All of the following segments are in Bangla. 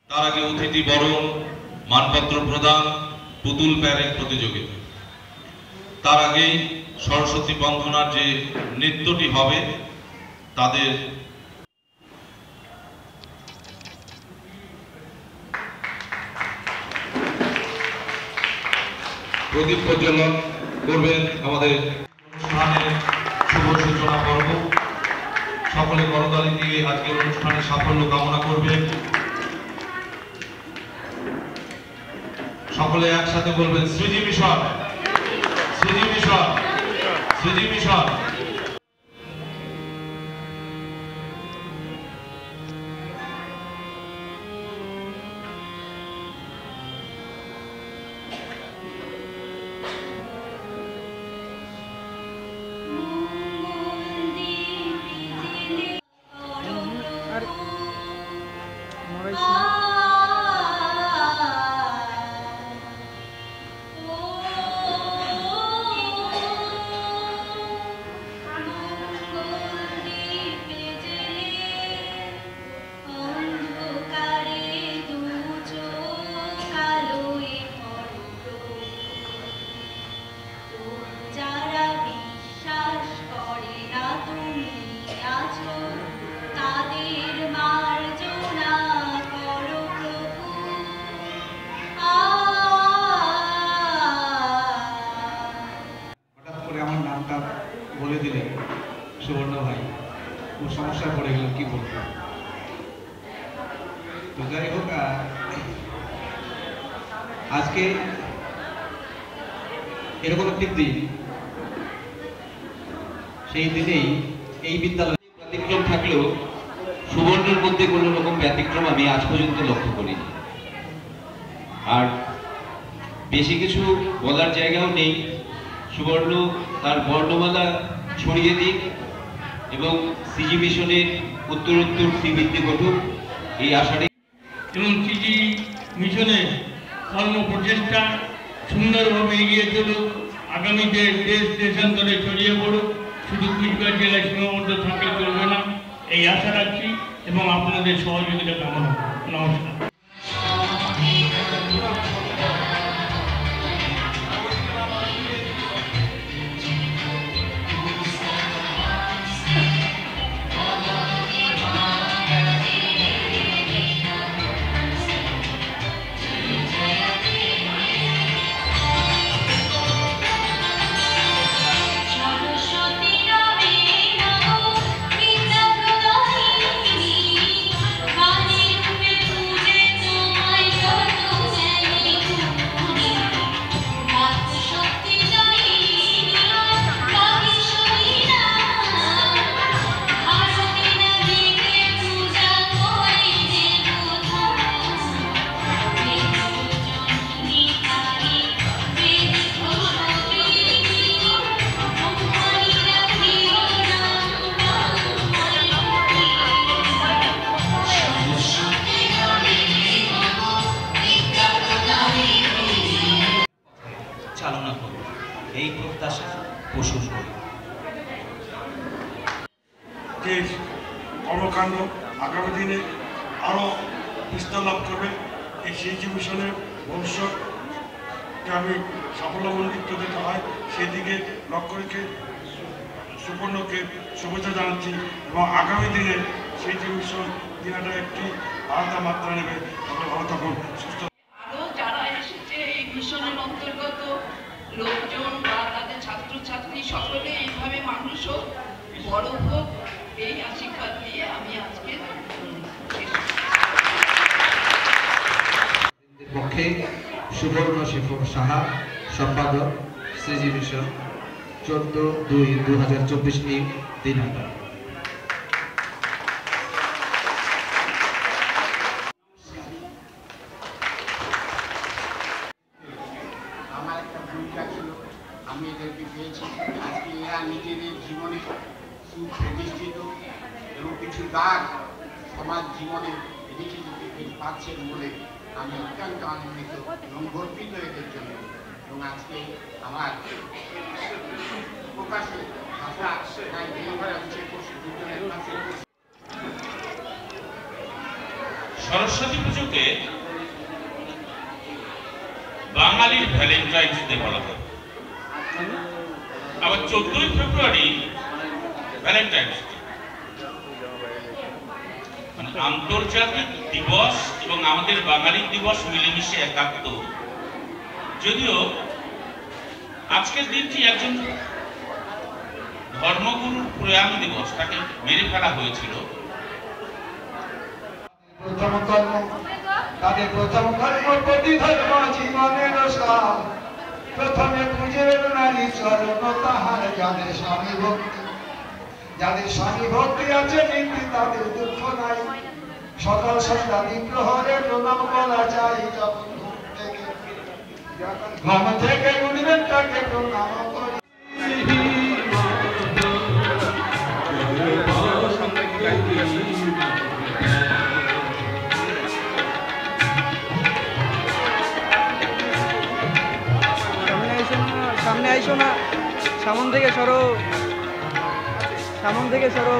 তার আগে অতিথি বরণ, মানপত্র প্রদান, পুতুল প্যারেড প্রতিযোগিতা। তার আগেই সরস্বতী বন্দনার যে নৃত্যটি হবে তাদের প্রদীপ প্রজ্বলন করবেন আমাদের অনুষ্ঠানের শুভ সূচনা পর্ব। সকলে করতালি দিয়ে আজকের অনুষ্ঠানের সাফল্য কামনা করবেন। সকলে একসাথে বলবেন Shreeji mission, Shreeji mission, Shreeji mission. বলে দিলেন সুবর্ণ ভাই, খুব সমস্যায় পড়ে গেলাম, কি বলবো। তো যাই হোক, আজকে এরকম একটি দিন, সেই দিনেই এই বিদ্যালয়ে ব্যতিক্রম থাকলেও সুবর্ণের মধ্যে কোনো রকম ব্যতিক্রম আমি আজ পর্যন্ত লক্ষ্য করিনি। আর বেশি কিছু বলার জায়গাও নেই। সুবর্ণ তার বর্ণমালা ছড়িয়ে দিক এবং সিজি মিশনের উত্তরোত্তর শ্রীবৃদ্ধি ঘটুক এই আশারে, এবং সিজি মিশনের কর্ম প্রচেষ্টা সুন্দরভাবে এগিয়ে চলুক, আগামীতে দেশ দেশান্তরে ছড়িয়ে পড়ুক, শুধু কুচবিহার জেলায় সীমাবদ্ধ থাকলে চলবে না, এই আশা রাখছি এবং আপনাদের সহযোগিতা কামনা। নমস্কার। চালনা করব এই প্রত্যাশা পোষণ করি। দেশ কর্মকাণ্ড আগামী দিনে আরও বিস্তার লাভ করবে। এই সিজি মিশনের ভবিষ্যৎকে আমি সাফল্যমণ্ডিত দিতে হয় সেদিকে লক্ষ্য রেখে সুবর্ণকে শুভেচ্ছা জানাচ্ছি এবং আগামী দিনে সিজি মিশন দিনাটা একটি আলাদা মাত্রা নেবে। ভালো থাকুন, সুস্থ। যারা এসেছে এই মিশনের অন্তর্গত লোকজন বা তাদের ছাত্রছাত্রী সকলে এইভাবে মানুষ হোক, বড় হোক, এই আশীর্বাদ দিয়ে আমি আজকে পক্ষে সুবর্ণ সাহা, সম্পাদক, সিজি মিশন, 14/2/2024 এই দিনহাটা। আমার একটা ভূমিকা ছিল, আমি এদেরকে পেয়েছি। আজকে এরা নিজেদের জীবনে সুপ্রতিষ্ঠিত এবং কিছু দাগ সমাজ জীবনে রেখে যেতে পারছেন বলে আমি অত্যন্ত আনন্দিত এবং গর্বিত এদের জন্য। এবং আজকে আমার প্রকাশে ভাষা সরস্বতী পুজোকে বাঙালির ভ্যালেন্টাইন্স ডে বলা হয়, আবার 14ই ফেব্রুয়ারি ভ্যালেন্টাইন্স ডে, মানে আন্তর্জাতিক দিবস এবং আমাদের বাঙালি দিবস মিলেমিশে একাত্ম। যদিও আজকের দিনটি একজন ধর্মগুরুর প্রয়াণ দিবস, তাকে মেরে ফেলা হয়েছিল। তাদের প্রথম কর্ম প্রতি ধর্ম জীবনের সার, প্রথমে পূজের নারী চরণ তাহার যাদের স্বামী ভক্তি, যাদের স্বামী ভক্তি আছে নীতি তাদের দুঃখ নাই। সকাল সন্ধ্যা বিপ্রহরে প্রণাম করা যায়, যখন ঘুম থেকে উঠবেন তাকে প্রণাম করি। সামনে আইসো না, সামন থেকে সরো, সামন থেকে সরো।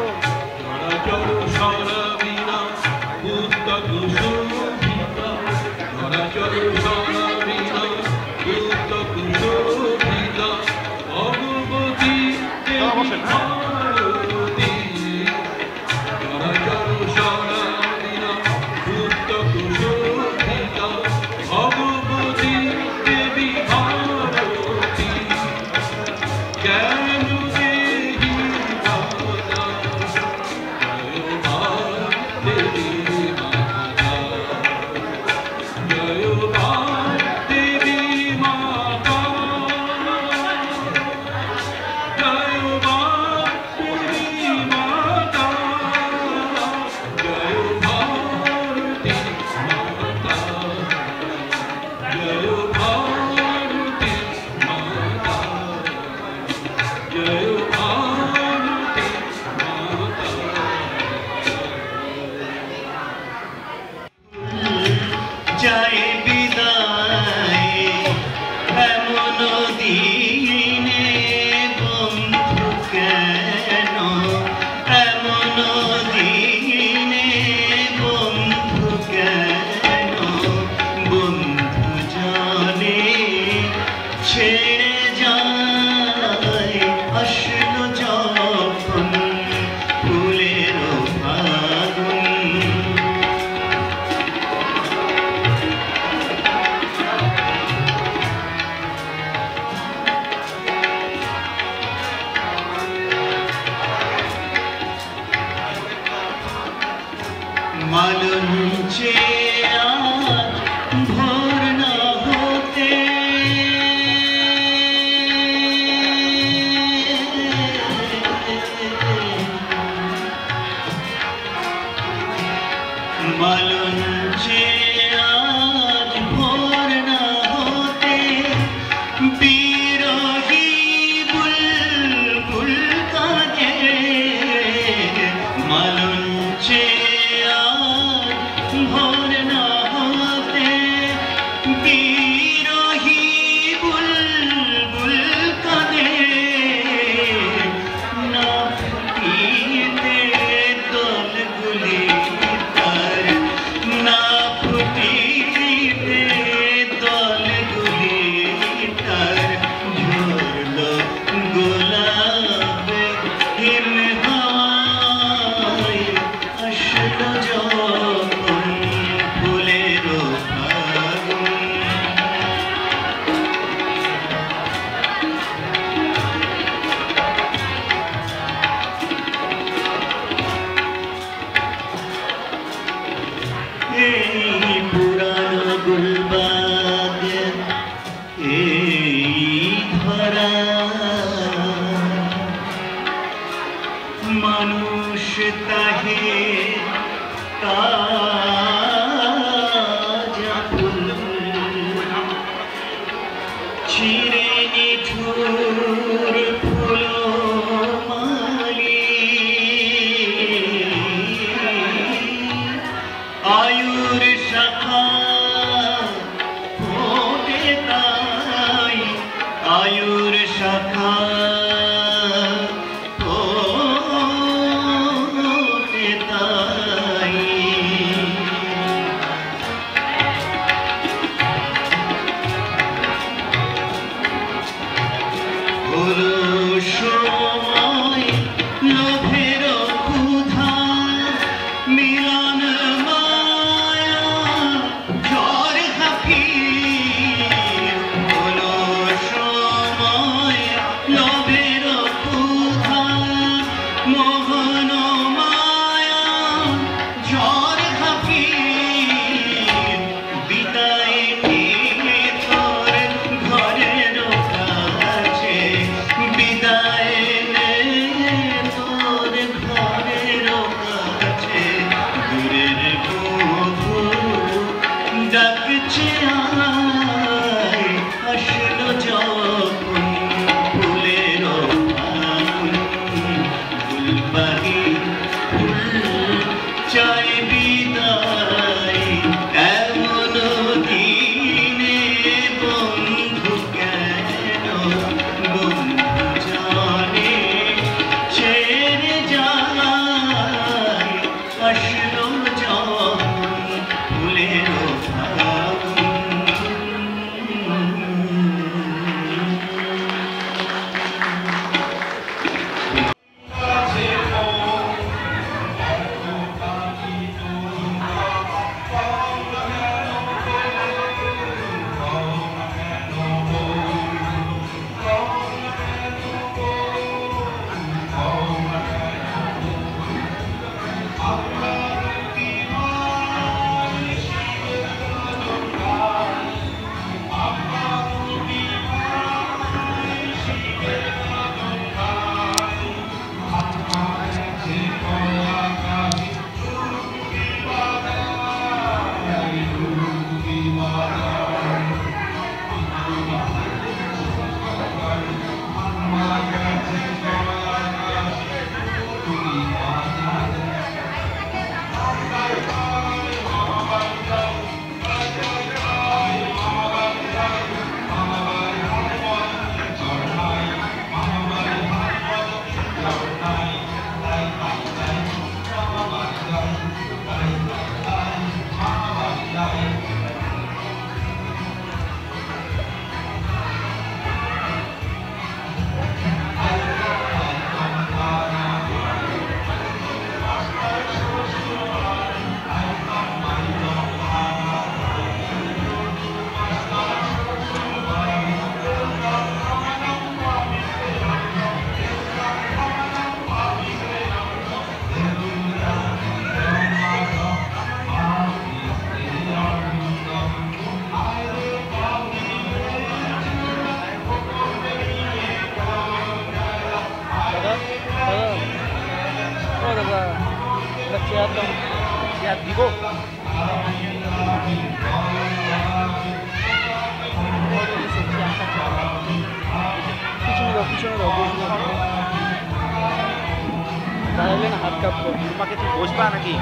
প্রাপ্য। তোমাকে কি বসবা নাকি?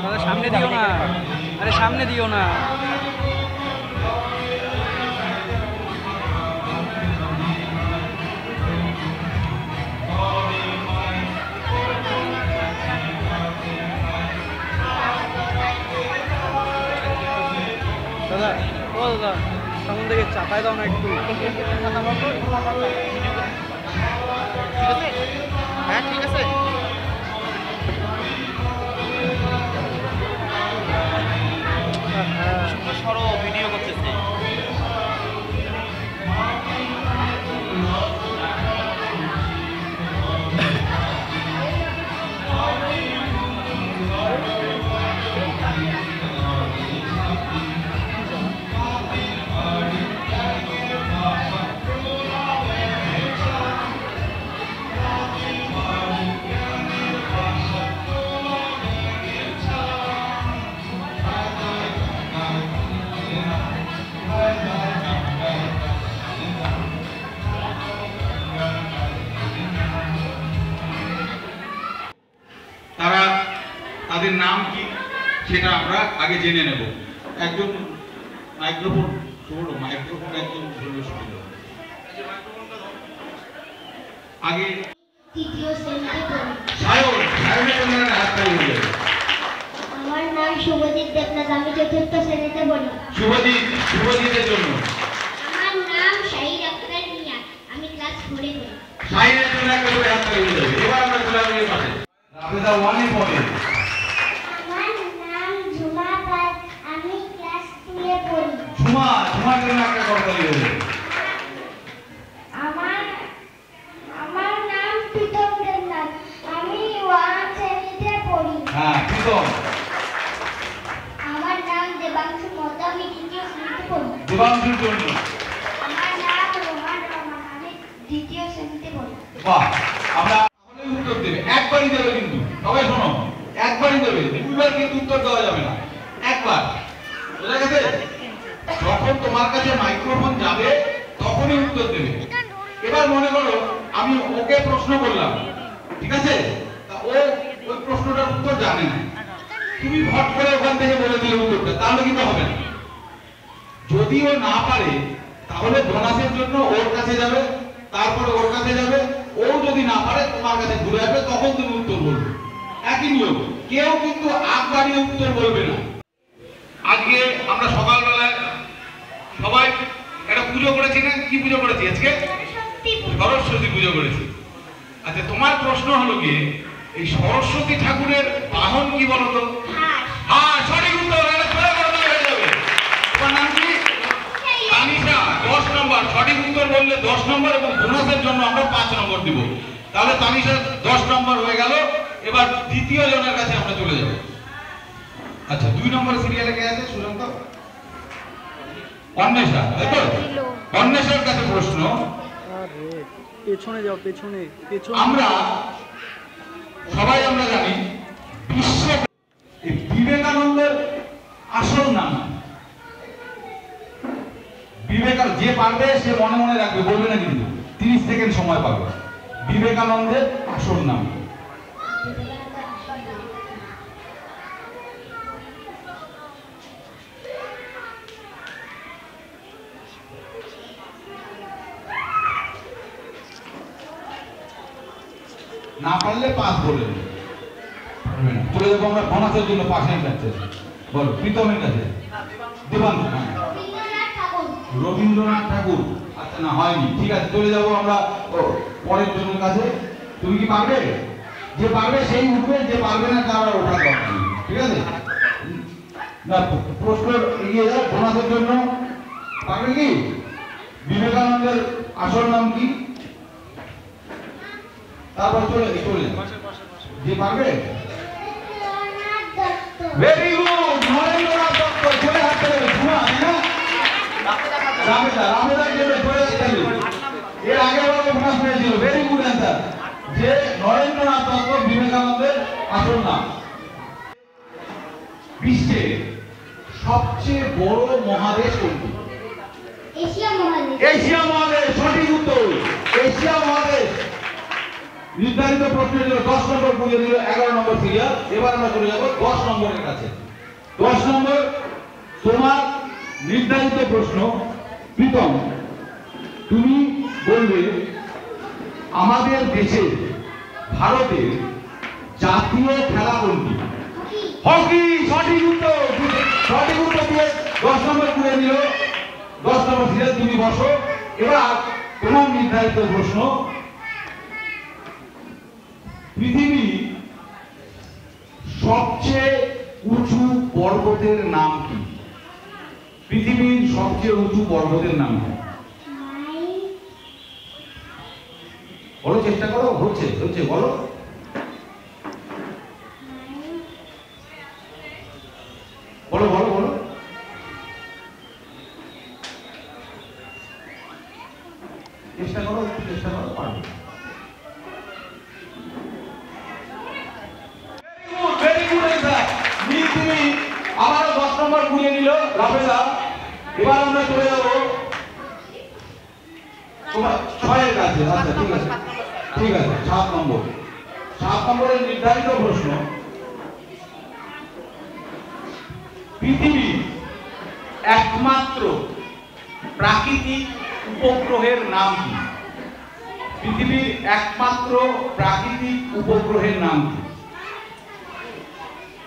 দাদা সামনে দিও না, আরে সামনে দিও না। দাদা ও দাদা সামনে থেকে চাপাই দাও না একটু। হ্যাঁ ঠিক আছে। সরো, ভিডিও করতেছে। তারা তাদের নাম কি সেটা আমরা আগে জেনে নেব। একজন মাইক্রোফোন একজন আগে তৃতীয় শ্রেণীতে পড়ি। আমার নাম শুভদীপ দেবনাথ, আমি চতুর্থ শ্রেণীতে পড়ি। শুভদীপের জন্য। আমার নাম শাহিদ আক্তার মিয়া, আমি ক্লাস 4 এ পড়ি। শাহিদের জন্য একটা করে হাত তালি হয়ে যাবে। এবার আমরা চলে আসবো পাশে। রাবেদা 1 এ পড়ে। আমার নাম ঝুমা পাল, আমি ক্লাস 2 এ পড়ি। ঝুমার জন্য একটা করতালি হয়ে যাবে। আমার নাম প্রীতম দেবনাথ, আমি 1 শ্রেণীতে পড়ি। হ্যাঁ প্রীতম। আমার নাম দেবাংশু মতো, আমি 2য় শ্রেণীতে পড়ি। দেবাংশুর জন্য। আমার নাম রোমান রহমান, আমি 2য় শ্রেণীতে পড়ি। বাহ, আমরা তাহলে উত্তর দেবে, একবারই দেবে কিন্তু। সবাই শোনো, একবারই দেবে, দুইবার কিন্তু উত্তর দেওয়া যাবে না, একবার। বুঝা গেছে? যখন তোমার কাছে মাইক্রোফোন যাবে তখনই উত্তর দেবে। এবার মনে করো আমি ওকে প্রশ্ন করলাম, ঠিক আছে? তা ও ওই প্রশ্নটার উত্তর জানে না, তুমি ভট করে ওখান থেকে বলে দিলে উত্তরটা, তাহলে কিন্তু হবে না। যদি ও না পারে তাহলে বোনাসের জন্য ওর কাছে যাবে, তারপরে ওর কাছে যাবে, ও যদি না পারে তোমার কাছে ঘুরে আসবে, তখন তুমি উত্তর বলবে। একই নিয়ম, কেউ কিন্তু আগ বাড়িয়ে উত্তর বলবে না। আজকে আমরা সকালবেলায় সবাই একটা পুজো করেছি না? কি পুজো করেছি আজকে? সরস্বতী পুজো করেছি। আচ্ছা, তোমার প্রশ্ন হলো কি, এই সরস্বতী ঠাকুরের বাহন কি বলতো? হ্যাঁ, সঠিক উত্তর। হয়ে যাবে। তোমার নাম কি? তানিশা। 10 নম্বর সঠিক উত্তর বললে 10 নম্বর, এবং বোনাসের জন্য আমরা 5 নম্বর দিব। তাহলে তানিশা 10 নম্বর হয়ে গেল। এবার দ্বিতীয় জনের কাছে আমরা চলে যাব। আচ্ছা, 2 নম্বর সিরিয়ালে কে আছে? সুশান্ত, অন্বেষা, তাই তো? অন্বেষার কাছে প্রশ্ন। আরে পেছনে যাও, পেছনে। আমরা সবাই আমরা জানি বিবেকানন্দের আসল নাম। বিবেকানন্দ যে পারবে সে মনে মনে রাখবে, বলবে না কিন্তু, 30 সেকেন্ড সময় পাবে। বিবেকানন্দের আসল নাম। না পারলে পাস বলে চলে যাবো আমরা বোনাসের জন্য। পাশের কাছে বলো, প্রীতমের কাছে। দেবাংশ। রবীন্দ্রনাথ ঠাকুর। আচ্ছা, না হয়নি, ঠিক আছে, চলে যাবো আমরা পরের জনের কাছে। তুমি কি পারবে? যে পারবে সেই উঠবে, যে পারবে না তার ওঠা দরকার নেই, ঠিক আছে? না, প্রশ্ন এগিয়ে যায়। বোনাসের জন্য পারবে কি? বিবেকানন্দের আসল নাম কি? তারপর চলে যে পারবে। Very good, Narendranath Dutta. চলে হাত দেবে। ঝুমা, তাই না? রামেদা দেবে, চলে হাত দেবে। এর আগে বোনাস পেয়েছিল। Very good answer. যে নরেন্দ্রনাথ দত্ত বিবেকানন্দের আসল নাম। বিশ্বের সবচেয়ে বড় মহাদেশ কোনটি? এশিয়া মহাদেশ। এশিয়া মহাদেশ, সঠিক উত্তর। এশিয়া মহাদেশ। নির্ধারিত প্রশ্নের জন্য 10 নম্বর পুড়িয়ে দিল 11 নম্বর সিরিয়াল। এবার আমরা চলে যাব 10 নম্বরের কাছে। 10 নম্বর তোমার নির্ধারিত প্রশ্ন। প্রীতম, তুমি বলবে আমাদের দেশের ভারতের জাতীয় খেলা কোনটি? হকি। সঠিক উত্তর। সঠিক উত্তর দিয়ে 10 নম্বর পুড়িয়ে দিল। 10 নম্বর সিরিয়াল, তুমি বসো। এবার তোমার নির্ধারিত প্রশ্ন। পৃথিবীর সবচেয়ে উঁচু পর্বতের নাম কি? পৃথিবীর সবচেয়ে উঁচু পর্বতের নাম কি? বলো, চেষ্টা করো। হচ্ছে হচ্ছে, বলো। বলো বলো বলো। চেষ্টা করো, চেষ্টা করো, পারবে। আবারও 10 নম্বর পুড়িয়ে নিল রাফেজা। এবার আমরা চলে যাব তোমার 6 এর কাছে। আচ্ছা, ঠিক আছে, ঠিক আছে। 7 নম্বর। 7 নম্বরের নির্ধারিত প্রশ্ন। পৃথিবীর একমাত্র প্রাকৃতিক উপগ্রহের নাম কি? পৃথিবীর একমাত্র প্রাকৃতিক উপগ্রহের নাম কি?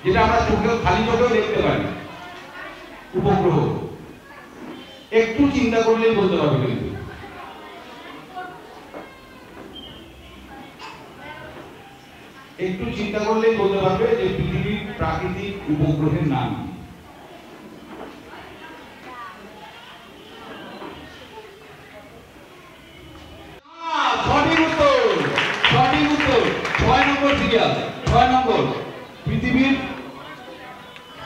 যেটা আমরা চোখেও, খালি চোখেও দেখতে পারি। উপগ্রহ। একটু চিন্তা করলেই বলতে পারবে। কিন্তু একটু চিন্তা করলেই বলতে পারবে যে পৃথিবীর প্রাকৃতিক উপগ্রহের নাম কি? সঠিক উত্তর। সঠিক উত্তর। 6 নম্বর সিরিয়াল। 6 নম্বর। পৃথিবীর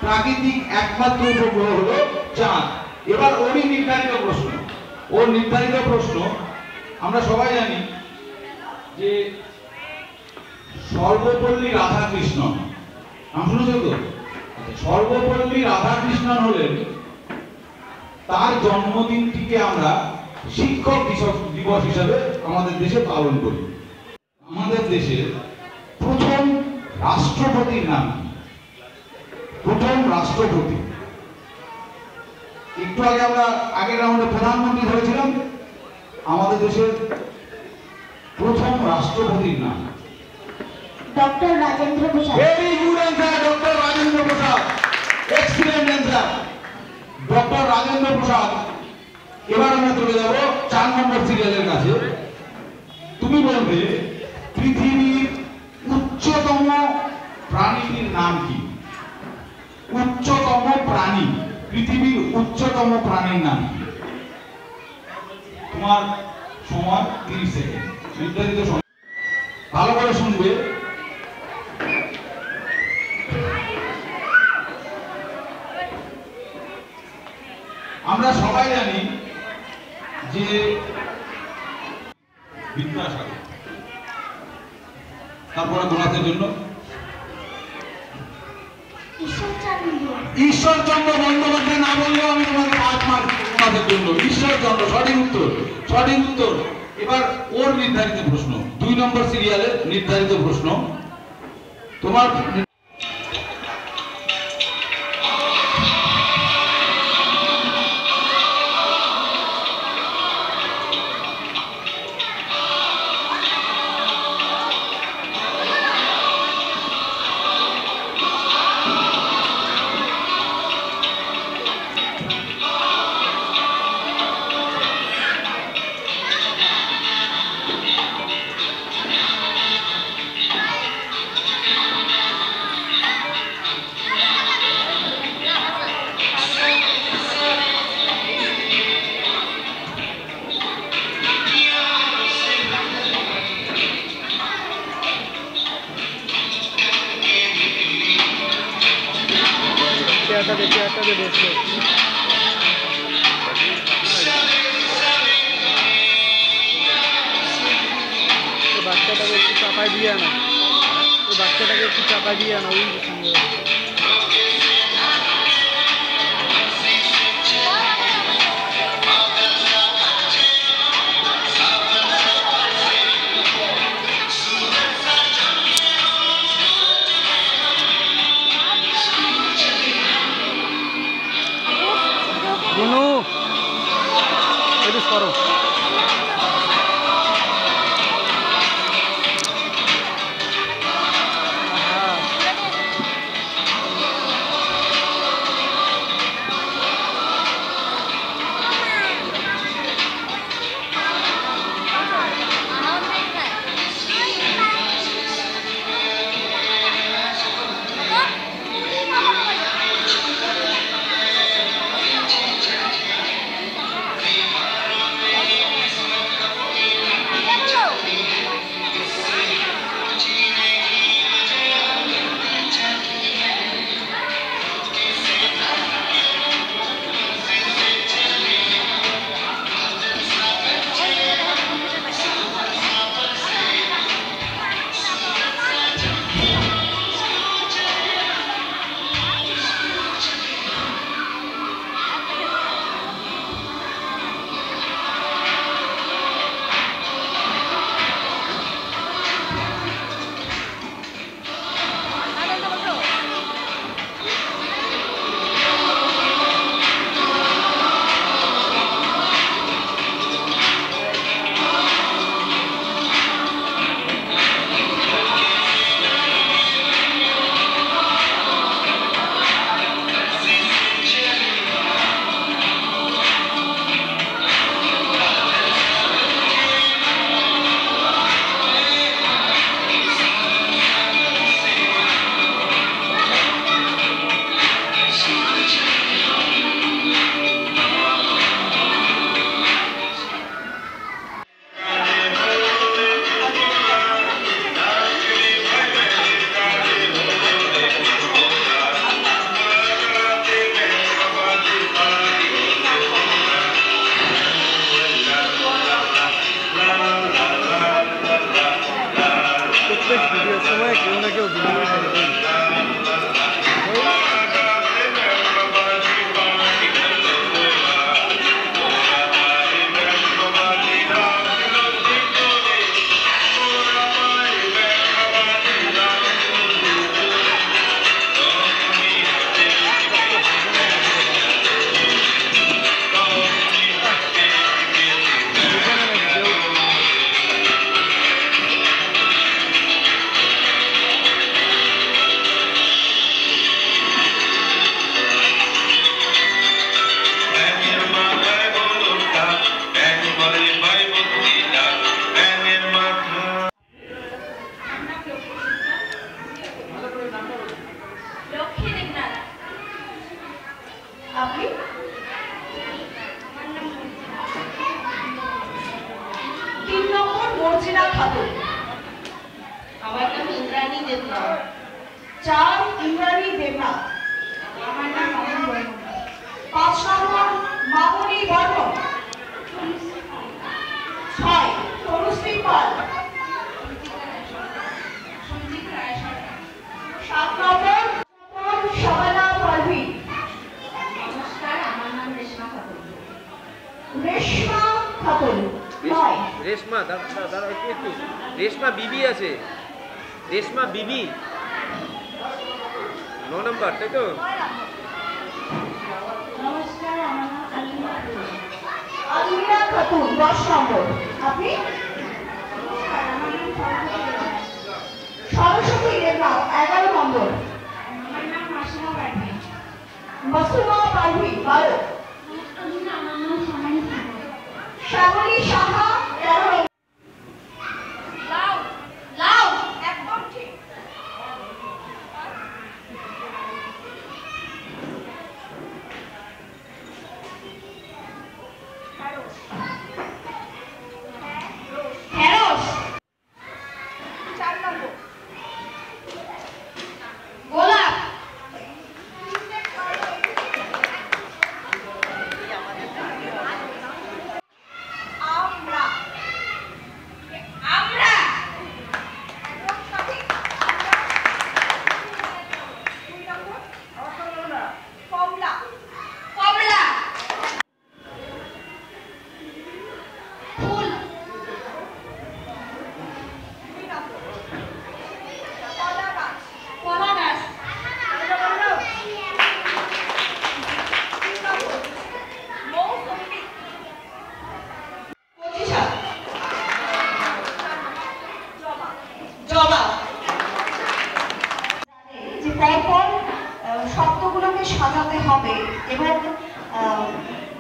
প্রাকৃতিক একমাত্র উপগ্রহ হলো চাঁদ। এবার ওরই নির্ধারিত প্রশ্ন। ওর নির্ধারিত প্রশ্ন। আমরা সবাই জানি যে সর্বপল্লী রাধাকৃষ্ণন নাম শুনেছো তো? সর্বপল্লী রাধাকৃষ্ণন হলেন, তার জন্মদিনটিকে আমরা শিক্ষক দিবস হিসাবে আমাদের দেশে পালন করি। আমাদের দেশের প্রথম রাষ্ট্রপতির নাম কি? প্রথম রাষ্ট্রপতি। একটু আগে আমরা আগের রাউন্ডে প্রধানমন্ত্রী ধরেছিলাম। আমাদের দেশের প্রথম রাষ্ট্রপতির নাম doctor Rajendra Prasad. Very good answer, doctor Rajendra Prasad. Excellent answer, doctor Rajendra Prasad. এবার আমরা চলে যাব 4 নম্বর সিরিয়ালের কাছে। তুমি বলবে পৃথিবীর উচ্চতম প্রাণীটির নাম কি? উচ্চতম প্রাণী। পৃথিবীর উচ্চতম প্রাণীর নাম কি? তোমার সময় 30 সেকেন্ড। নির্ধারিত সময়। ভালো করে শুনবে। আমরা সবাই জানি যে বিদ্যাসাগর। তারপরে গোলাপের জন্য ঈশ্বরচন্দ্র বন্দ্যোপাধ্যায় না বললেও আমি তোমাকে 5 মার্ক তোমাদের জন্য। ঈশ্বরচন্দ্র সঠিক উত্তর। সঠিক উত্তর। এবার ওর নির্ধারিত প্রশ্ন। 2 নম্বর সিরিয়ালের নির্ধারিত প্রশ্ন। তোমার চেয়ারটাতে বসলো। বাচ্চাটাকে একটু চাপায় দিয়ে আনা। বাচ্চাটাকে একটু চাপা দিয়ে আনা ওই সঙ্গে করো रेशमा बीबी আছে रेशमा बीबी 9 নম্বর তাই তো নমস্কার আমার নাম আলিনা খাতুন 10 নম্বর আপনি নমস্কার আমার নাম সরস্বতী দেবনাথ 11 নম্বর আমার নাম মাসুমা পারভি মাসুমা পারভি 12 নমস্কার আমার নাম শ্যামলী সাহা 13 5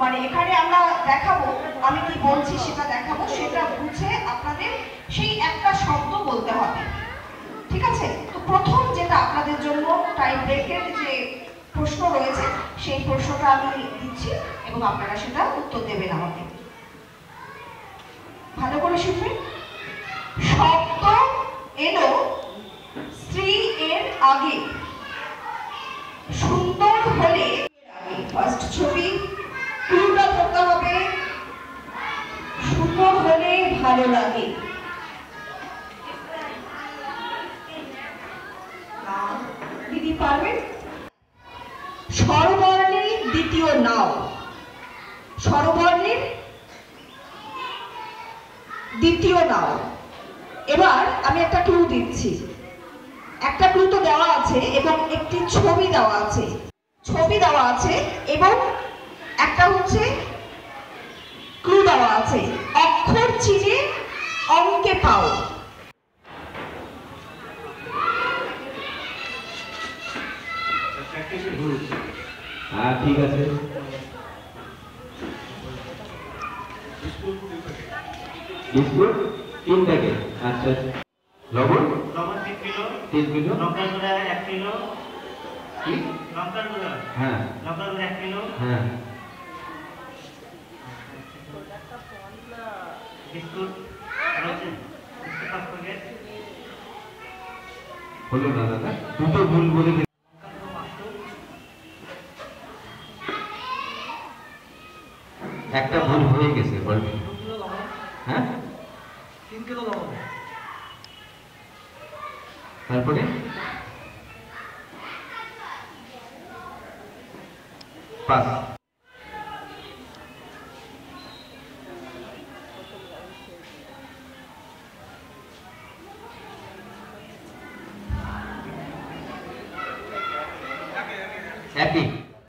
মানে এখানে আমরা দেখাবো, আমি কি বলছি সেটা দেখাবো, সেটা বুঝে আপনাদের সেই একটা শব্দ বলতে হবে, ঠিক আছে? তো প্রথম যেটা আপনাদের জন্য টাইম ব্রেকের যে প্রশ্ন রয়েছে সেই প্রশ্নটা আমি দিচ্ছি এবং আপনারা সেটা উত্তর দেবেন আমাকে। ভালো করে শুনবেন। শব্দ এলো স্ত্রী এর আগে, সুন্দর হলে ফার্স্ট ছবি ক্লুটা ধরতে হবে, সুন্দর হলে ভালো লাগে। দিদি পারবেন? স্বরবর্ণের দ্বিতীয় নাও, স্বরবর্ণের দ্বিতীয় নাও। এবার আমি একটা ক্লু দিচ্ছি, একটা ক্লু তো দেওয়া আছে এবং একটি ছবি দেওয়া আছে, ছবি দেওয়া আছে এবং একটা হচ্ছে ক্লু দেওয়া আছে, অক্ষর চিনে অঙ্কে পাও। হ্যাঁ ঠিক আছে। Biscuit 3 packet. আচ্ছা আচ্ছা। লবণ 3 কিলো, 3 কিলো। লঙ্কা গুঁড়া 1 কিলো। কি? লঙ্কা গুঁড়া? হ্যাঁ। লঙ্কা গুঁড়া 1 কিলো। হ্যাঁ। বিস্কুট রয়েছে 5 প্যাকেট। হলো না দাদা, দুটো ভুল বলে দিন। একটা ভুল হয়ে গেছে বলবি। হ্যাঁ 3 কিলো লবণ। তারপরে পাস। একই